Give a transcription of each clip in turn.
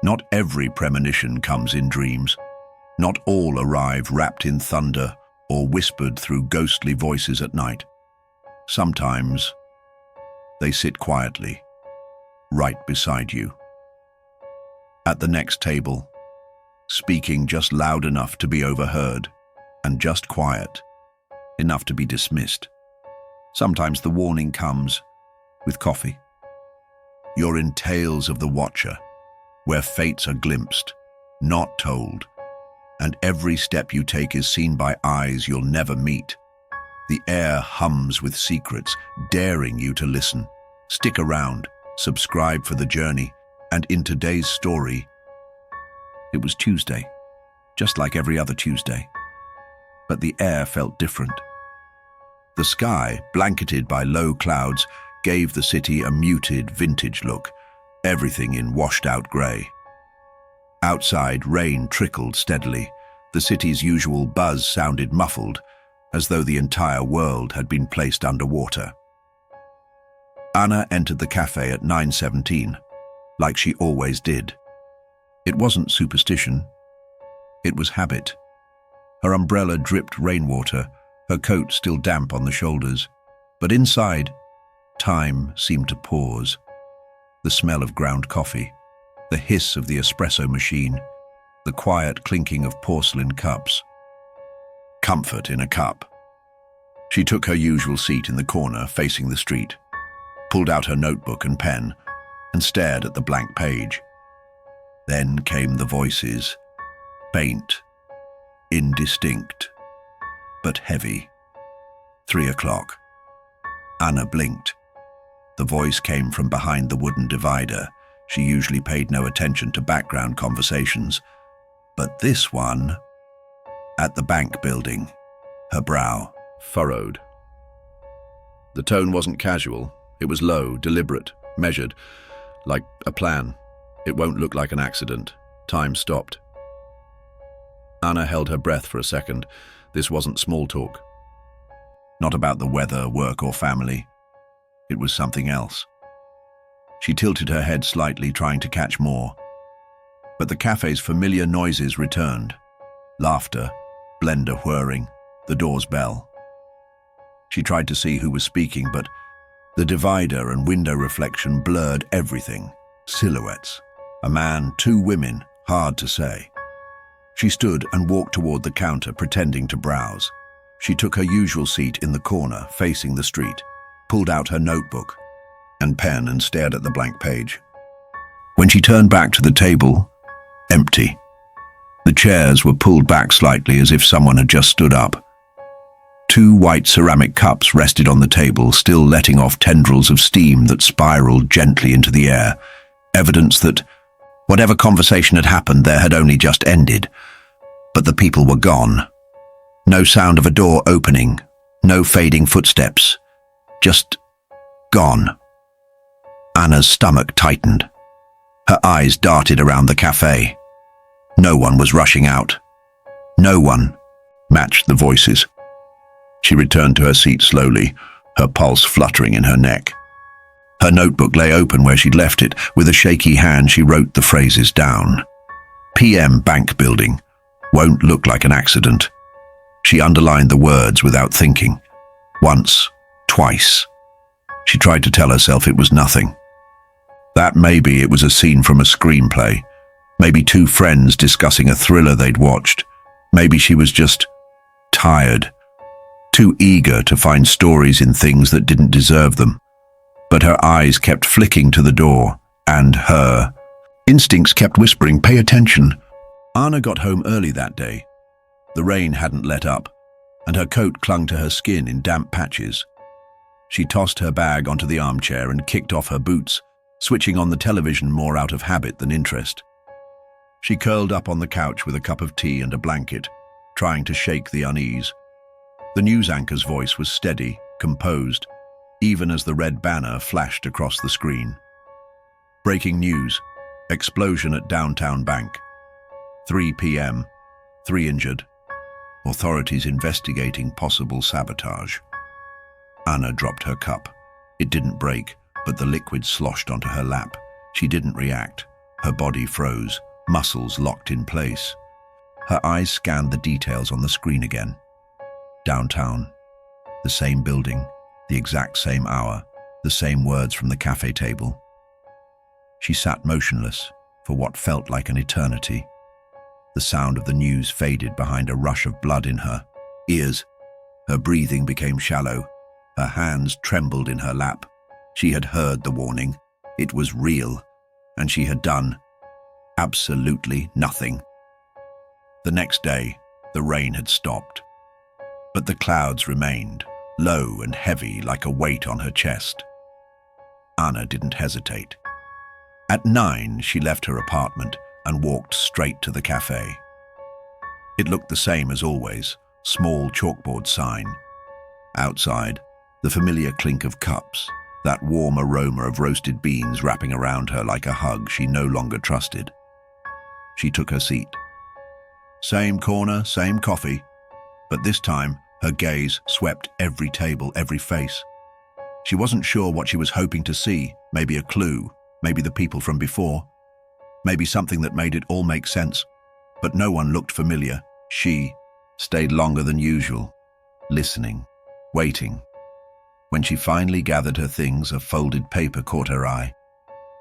Not every premonition comes in dreams. Not all arrive wrapped in thunder or whispered through ghostly voices at night. Sometimes they sit quietly, right beside you. At the next table, speaking just loud enough to be overheard, and just quiet enough to be dismissed. Sometimes the warning comes with coffee. You're in Tales of the Watcher, where fates are glimpsed, not told, and every step you take is seen by eyes you'll never meet. The air hums with secrets, daring you to listen. Stick around, subscribe for the journey, and in today's story, it was Tuesday, just like every other Tuesday. But the air felt different. The sky, blanketed by low clouds, gave the city a muted, vintage look, everything in washed-out grey. Outside, rain trickled steadily. The city's usual buzz sounded muffled, as though the entire world had been placed underwater. Anna entered the cafe at 9:17, like she always did. It wasn't superstition. It was habit. Her umbrella dripped rainwater, her coat still damp on the shoulders. But inside, time seemed to pause. The smell of ground coffee, the hiss of the espresso machine, the quiet clinking of porcelain cups. Comfort in a cup. She took her usual seat in the corner facing the street, pulled out her notebook and pen, and stared at the blank page. Then came the voices, faint, indistinct, but heavy. 3 o'clock. Anna blinked. The voice came from behind the wooden divider. She usually paid no attention to background conversations. But this one, at the bank building, her brow furrowed. The tone wasn't casual. It was low, deliberate, measured, like a plan. It won't look like an accident. Time stopped. Anna held her breath for a second. This wasn't small talk. Not about the weather, work, or family. It was something else. She tilted her head slightly, trying to catch more. But the cafe's familiar noises returned. Laughter, blender whirring, the door's bell. She tried to see who was speaking, but the divider and window reflection blurred everything. Silhouettes. A man, 2 women, hard to say. She stood and walked toward the counter, pretending to browse. She took her usual seat in the corner, facing the street, pulled out her notebook and pen and stared at the blank page. When she turned back to the table, empty. The chairs were pulled back slightly as if someone had just stood up. 2 white ceramic cups rested on the table, still letting off tendrils of steam that spiraled gently into the air, evidence that whatever conversation had happened there had only just ended. But the people were gone. No sound of a door opening, no fading footsteps. Just gone. Anna's stomach tightened. Her eyes darted around the cafe. No one was rushing out. No one matched the voices. She returned to her seat slowly, her pulse fluttering in her neck. Her notebook lay open where she'd left it. With a shaky hand, she wrote the phrases down. PM Bank Building. Won't look like an accident. She underlined the words without thinking. Once, twice. She tried to tell herself it was nothing. That maybe it was a scene from a screenplay. Maybe 2 friends discussing a thriller they'd watched. Maybe she was just tired, too eager to find stories in things that didn't deserve them. But her eyes kept flicking to the door, and her instincts kept whispering, "Pay attention." Anna got home early that day. The rain hadn't let up, and her coat clung to her skin in damp patches. She tossed her bag onto the armchair and kicked off her boots, switching on the television more out of habit than interest. She curled up on the couch with a cup of tea and a blanket, trying to shake the unease. The news anchor's voice was steady, composed, even as the red banner flashed across the screen. Breaking news: explosion at downtown bank. 3 p.m. 3 injured. Authorities investigating possible sabotage. Anna dropped her cup. It didn't break, but the liquid sloshed onto her lap. She didn't react. Her body froze, muscles locked in place. Her eyes scanned the details on the screen again. Downtown. The same building, the exact same hour, the same words from the cafe table. She sat motionless for what felt like an eternity. The sound of the news faded behind a rush of blood in her ears. Her breathing became shallow. Her hands trembled in her lap. She had heard the warning. It was real, and she had done absolutely nothing. The next day, the rain had stopped, but the clouds remained, low and heavy like a weight on her chest. Anna didn't hesitate. At 9, she left her apartment and walked straight to the cafe. It looked the same as always, small chalkboard sign. Outside, the familiar clink of cups, that warm aroma of roasted beans wrapping around her like a hug she no longer trusted. She took her seat. Same corner, same coffee, but this time her gaze swept every table, every face. She wasn't sure what she was hoping to see, maybe a clue, maybe the people from before, maybe something that made it all make sense, but no one looked familiar. She stayed longer than usual, listening, waiting. When she finally gathered her things, a folded paper caught her eye.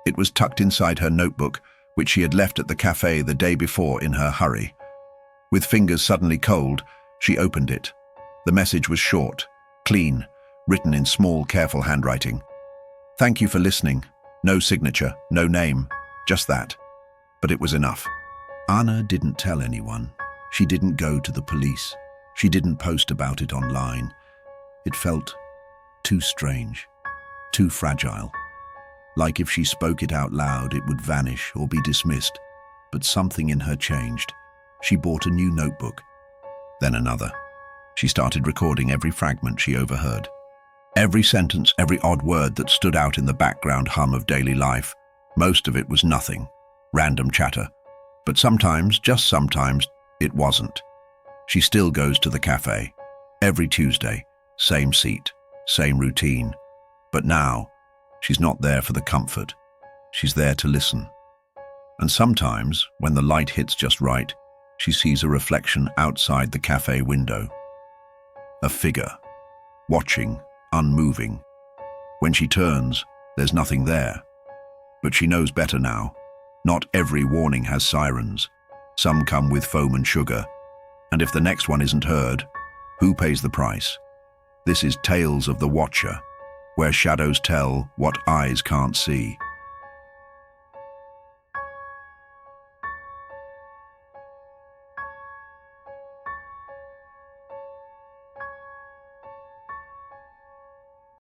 It was tucked inside her notebook, which she had left at the cafe the day before in her hurry. With fingers suddenly cold, she opened it. The message was short, clean, written in small, careful handwriting. "Thank you for listening. No signature, no name, just that." But it was enough. Anna didn't tell anyone. She didn't go to the police. She didn't post about it online. It felt too strange, too fragile. Like if she spoke it out loud, it would vanish or be dismissed. But something in her changed. She bought a new notebook, then another. She started recording every fragment she overheard. Every sentence, every odd word that stood out in the background hum of daily life. Most of it was nothing, random chatter. But sometimes, just sometimes, it wasn't. She still goes to the cafe. Every Tuesday, same seat, same routine. But now, she's not there for the comfort. She's there to listen. And sometimes, when the light hits just right, she sees a reflection outside the cafe window. A figure, watching, unmoving. When she turns, there's nothing there. But she knows better now. Not every warning has sirens. Some come with foam and sugar. And if the next one isn't heard, who pays the price? This is Tales of the Watcher, where shadows tell what eyes can't see.